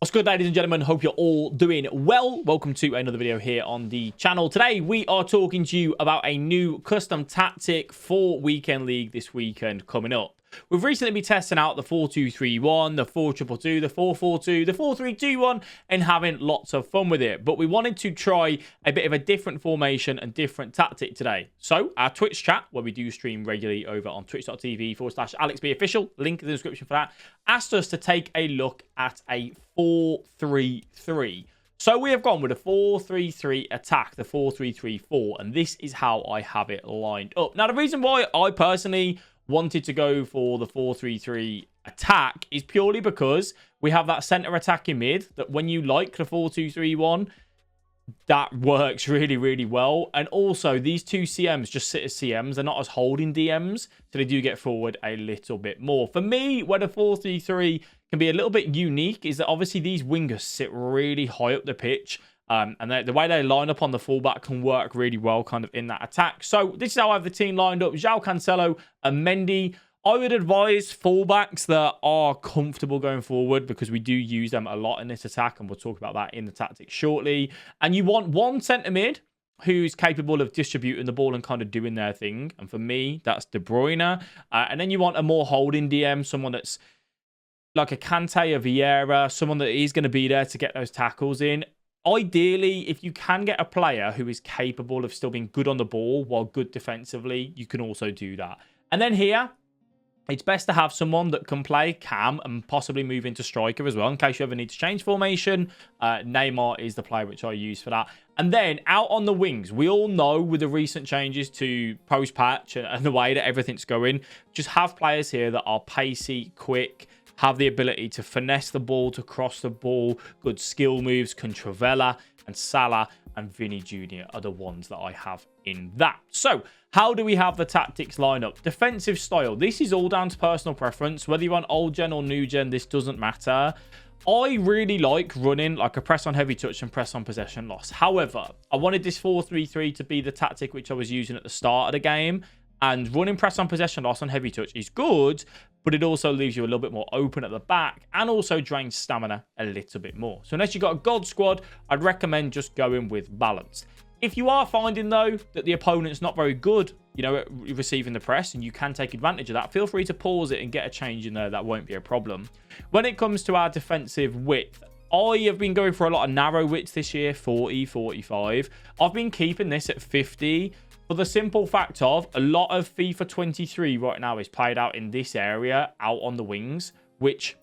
What's good, ladies and gentlemen? Hope you're all doing well. Welcome to another video here on the channel. Today, we are talking to you about a new custom tactic for Weekend League this weekend coming up. We've recently been testing out the 4-2-3-1, the 4-2-2-2, the 4-4-2, the 4-3-2-1, and having lots of fun with it. But we wanted to try a bit of a different formation and different tactic today. So our Twitch chat, where we do stream regularly over on twitch.tv/AlexBee official, link in the description for that, asked us to take a look at a 4-3-3. So we have gone with a 4-3-3 attack, the 4-3-3-4, and this is how I have it lined up. Now, the reason why I personally wanted to go for the 4-3-3 attack is purely because we have that center attack in mid that when you like the 4-2-3-1, that works really, really well. And also, these two CMs just sit as CMs. They're not as holding DMs, so they do get forward a little bit more. For me, where the 4-3-3 can be a little bit unique is that obviously these wingers sit really high up the pitch. And the way they line up on the fullback can work really well kind of in that attack. So this is how I have the team lined up. João Cancelo and Mendy. I would advise fullbacks that are comfortable going forward because we do use them a lot in this attack. And we'll talk about that in the tactics shortly. And you want one centre mid who's capable of distributing the ball and kind of doing their thing. And for me, that's De Bruyne. And then you want a more holding DM, someone that's like a Kante, a Vieira, someone that is going to be there to get those tackles in. Ideally, if you can get a player who is capable of still being good on the ball while good defensively, you can also do that. And then here, it's best to have someone that can play cam and possibly move into striker as well in case you ever need to change formation. Neymar is the player which I use for that. And then out on the wings, we all know with the recent changes to post-patch and the way that everything's going, just have players here that are pacey, quick, have the ability to finesse the ball, to cross the ball, good skill moves. Contravella and Salah and Vinny Jr. are the ones that I have in that. So how do we have the tactics line up? Defensive style. This is all down to personal preference. Whether you want old gen or new gen, this doesn't matter. I really like running like a press on heavy touch and press on possession loss. However, I wanted this 4-3-3 to be the tactic which I was using at the start of the game. And running press on possession loss on heavy touch is good, but it also leaves you a little bit more open at the back and also drains stamina a little bit more. So unless you've got a god squad, I'd recommend just going with balance. If you are finding, though, that the opponent's not very good, at receiving the press and you can take advantage of that, feel free to pause it and get a change in there. That won't be a problem. When it comes to our defensive width, I have been going for a lot of narrow widths this year, 40, 45. I've been keeping this at 50. For the simple fact of a lot of FIFA 23 right now is played out in this area, out on the wings, which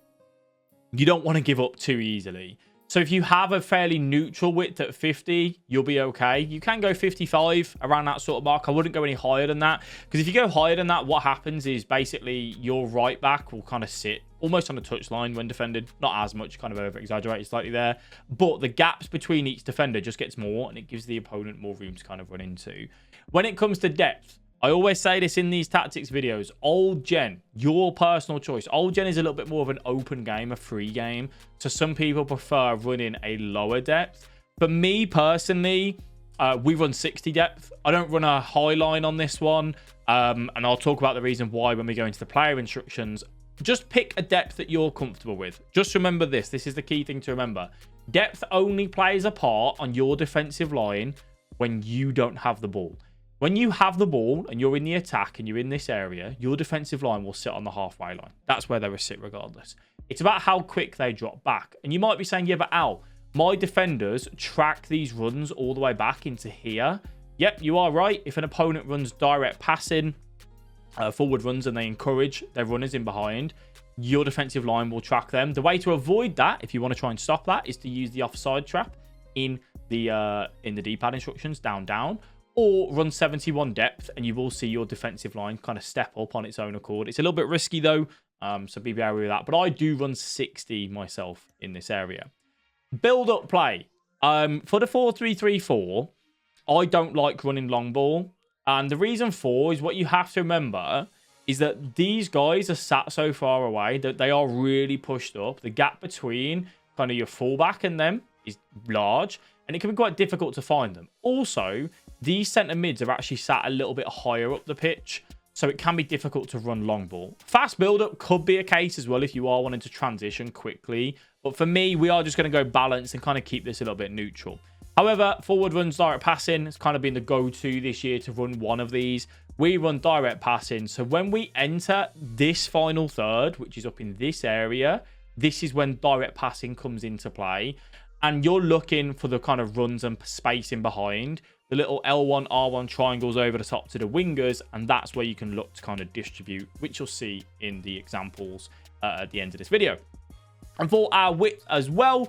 you don't want to give up too easily. So if you have a fairly neutral width at 50, you'll be okay. You can go 55 around that sort of mark. I wouldn't go any higher than that because if you go higher than that, what happens is basically your right back will kind of sit almost on the touchline when defended. Not as much, kind of over-exaggerated slightly there. But the gaps between each defender just gets more and it gives the opponent more room to kind of run into. When it comes to depth, I always say this in these tactics videos, old gen, your personal choice. Old gen is a little bit more of an open game, a free game. So some people prefer running a lower depth. For me personally, we run 60 depth. I don't run a high line on this one. And I'll talk about the reason why when we go into the player instructions. Just pick a depth that you're comfortable with. Just remember this. This is the key thing to remember. Depth only plays a part on your defensive line when you don't have the ball. When you have the ball and you're in the attack and you're in this area, your defensive line will sit on the halfway line. That's where they will sit regardless. It's about how quick they drop back. And you might be saying, yeah, but Al, my defenders track these runs all the way back into here. Yep, you are right. If an opponent runs direct passing, forward runs, and they encourage their runners in behind, your defensive line will track them. The way to avoid that, if you want to try and stop that, is to use the offside trap in the D-pad instructions, down, or run 71 depth, and you will see your defensive line kind of step up on its own accord. It's a little bit risky, though, so be wary of that. But I do run 60 myself in this area. Build-up play. For the 4-3-3-4, I don't like running long ball. And the reason for is what you have to remember is that these guys are sat so far away that they are really pushed up. The gap between kind of your fullback and them is large, and it can be quite difficult to find them. Also, these centre mids are actually sat a little bit higher up the pitch. so it can be difficult to run long ball. Fast build-up could be a case as well if you are wanting to transition quickly. But for me, we are just going to go balanced and kind of keep this a little bit neutral. However, forward runs direct passing has kind of been the go-to this year to run one of these. We run direct passing. So when we enter this final third, which is up in this area, this is when direct passing comes into play. And you're looking for the kind of runs and spacing behind. The little L1, R1 triangles over the top to the wingers. And that's where you can look to kind of distribute, which you'll see in the examples at the end of this video. And for our width as well,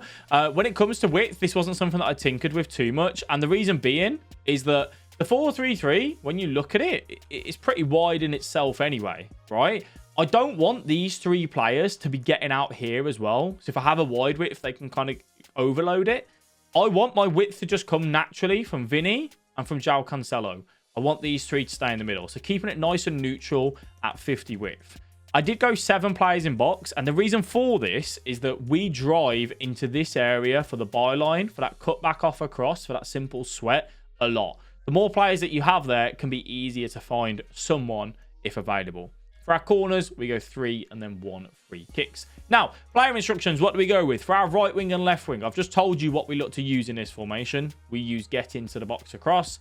when it comes to width, this wasn't something that I tinkered with too much. And the reason being is that the 4-3-3, when you look at it, it's pretty wide in itself anyway, right? I don't want these three players to be getting out here as well. So if I have a wide width, they can kind of overload it. I want my width to just come naturally from Vinny and from João Cancelo. I want these three to stay in the middle. So keeping it nice and neutral at 50 width. I did go 7 players in box, and the reason for this is that we drive into this area for the byline, for that cutback off across, for that simple sweat a lot. The more players that you have there, it can be easier to find someone if available. For our corners, we go 3 and then 1 free kicks. Now, player instructions, what do we go with? For our right wing and left wing, I've just told you what we look to use in this formation. We use get into the box across.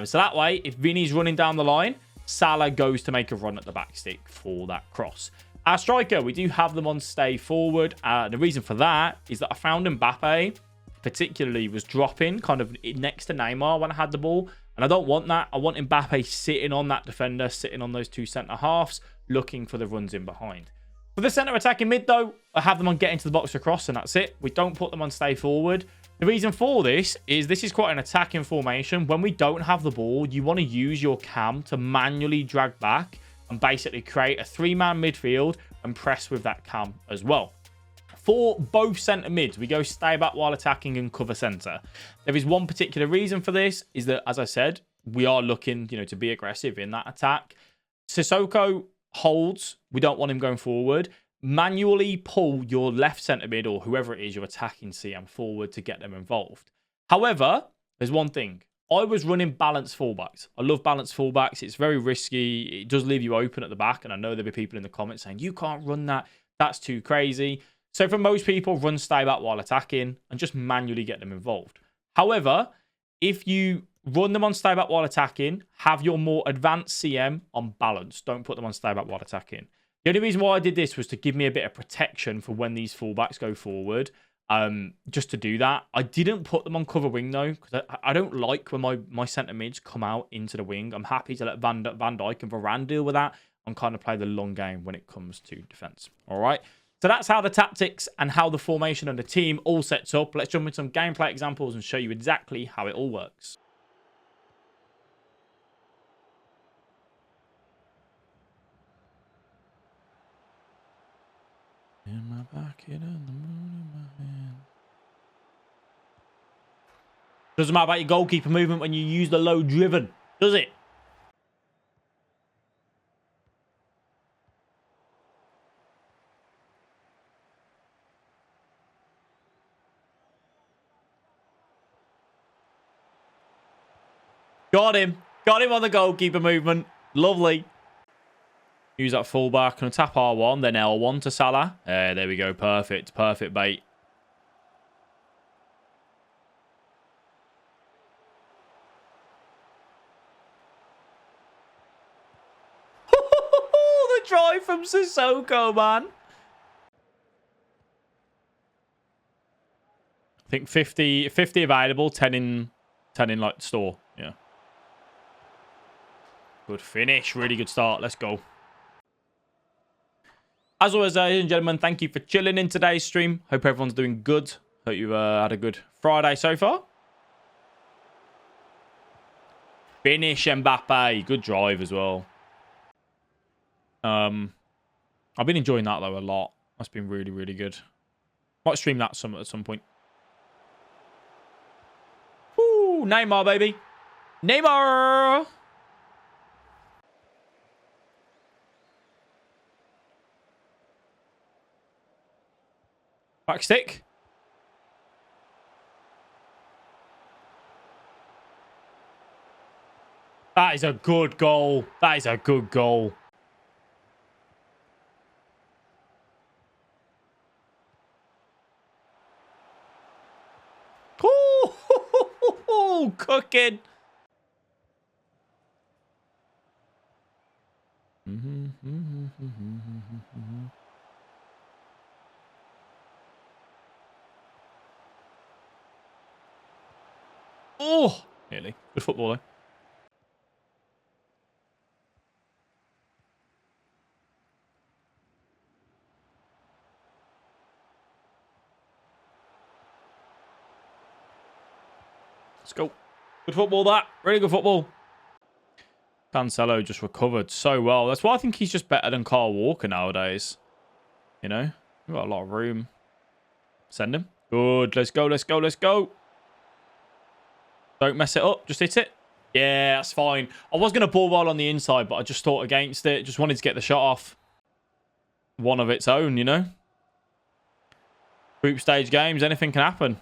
So that way, if Vinny's running down the line, Salah goes to make a run at the back stick for that cross. Our striker, we do have them on stay forward. The reason for that is that I found Mbappe, particularly, was dropping kind of next to Neymar when I had the ball. And I don't want that. I want Mbappe sitting on that defender, sitting on those two centre-halves, looking for the runs in behind. For the centre attacking mid, though, I have them on get into the box across, and that's it. We don't put them on stay forward. The reason for this is quite an attacking formation. When we don't have the ball, you want to use your cam to manually drag back and basically create a 3-man midfield and press with that cam as well. For both centre mids, we go stay back while attacking and cover centre. There is one particular reason for this, is that, as I said, we are looking, to be aggressive in that attack. Sissoko holds. We don't want him going forward. Manually pull your left centre mid or whoever it is you're attacking CM forward to get them involved. However, there's one thing. I was running balanced fullbacks. I love balanced fullbacks. It's very risky. It does leave you open at the back. And I know there'll be people in the comments saying, you can't run that. That's too crazy. So for most people, run stay back while attacking and just manually get them involved. However, if you run them on stay back while attacking, have your more advanced CM on balance. Don't put them on stay back while attacking. The only reason why I did this was to give me a bit of protection for when these fullbacks go forward. Just to do that. I didn't put them on cover wing though, because I don't like when my centre mids come out into the wing. I'm happy to let Van Dijk and Varane deal with that and kind of play the long game when it comes to defence. All right. So that's how the tactics and how the formation and the team all sets up. Let's jump into some gameplay examples and show you exactly how it all works. In my pocket and the moon in my hand. Doesn't matter about your goalkeeper movement when you use the low driven, does it? Got him. Got him on the goalkeeper movement. Lovely. Use that fullback and tap R1, then L1 to Salah. There we go. Perfect. Perfect bait. The drive from Sissoko, man. I think 50 available, 10 in like store. Yeah. Good finish. Really good start. Let's go. As always, ladies and gentlemen, thank you for chilling in today's stream. Hope everyone's doing good. Hope you've had a good Friday so far. Finish Mbappe. Good drive as well. I've been enjoying that, though, a lot. That's been really, really good. Might stream that at some point. Ooh, Neymar, baby. Neymar! Back stick. That is a good goal. That is a good goal. Oh, cooking. Oh, nearly. Good football, though. Let's go. Good football, that. Really good football. Cancelo just recovered so well. That's why I think he's just better than Kyle Walker nowadays. You know? We've got a lot of room. Send him. Good. Let's go, let's go, let's go. Don't mess it up. Just hit it. Yeah, that's fine. I was going to ball well on the inside, but I just thought against it. Just wanted to get the shot off. One of its own, you know? Group stage games, anything can happen.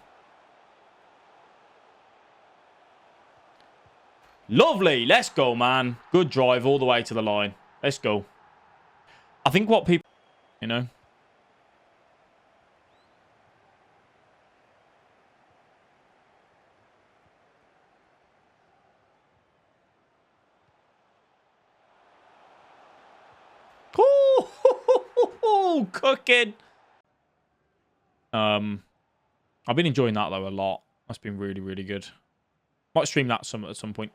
Lovely. Let's go, man. Good drive all the way to the line. Let's go. I think what people, you know. Oh, cooking. I've been enjoying that, though, a lot. That's been really, really good. Might stream that at some point.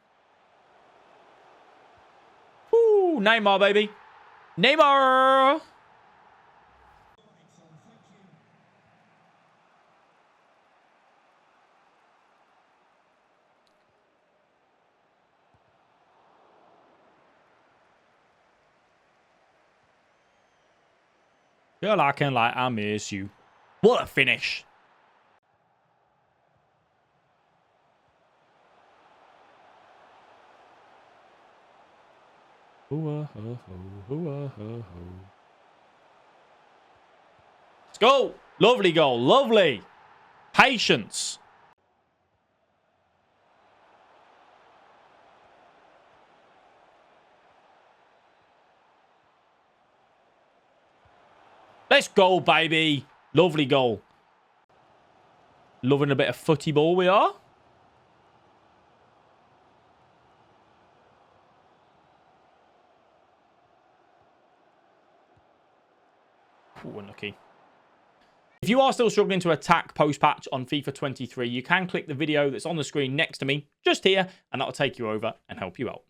Ooh, Neymar, baby. Neymar! You're lacking like I miss you. What a finish. Let's go. Lovely goal. Lovely. Patience. Let's go, baby. Lovely goal. Loving a bit of footy ball we are. Ooh, unlucky. If you are still struggling to attack post-patch on FIFA 23, you can click the video that's on the screen next to me, just here, and that'll take you over and help you out.